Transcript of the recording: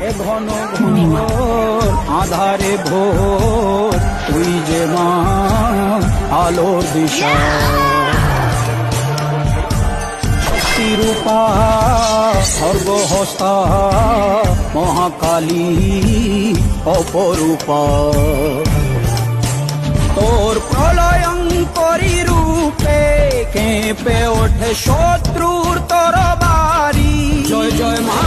এ ঘন ঘোর আধারে ভোর, তুই যে মা আলোর দিশা। শক্তিরূপা সর্বহস্তা মহাকালী অপরূপা, তোর প্রলয়ঙ্করী রূপে কেঁপে ওঠে শত্রুর তরবারি। জয় জয় মা।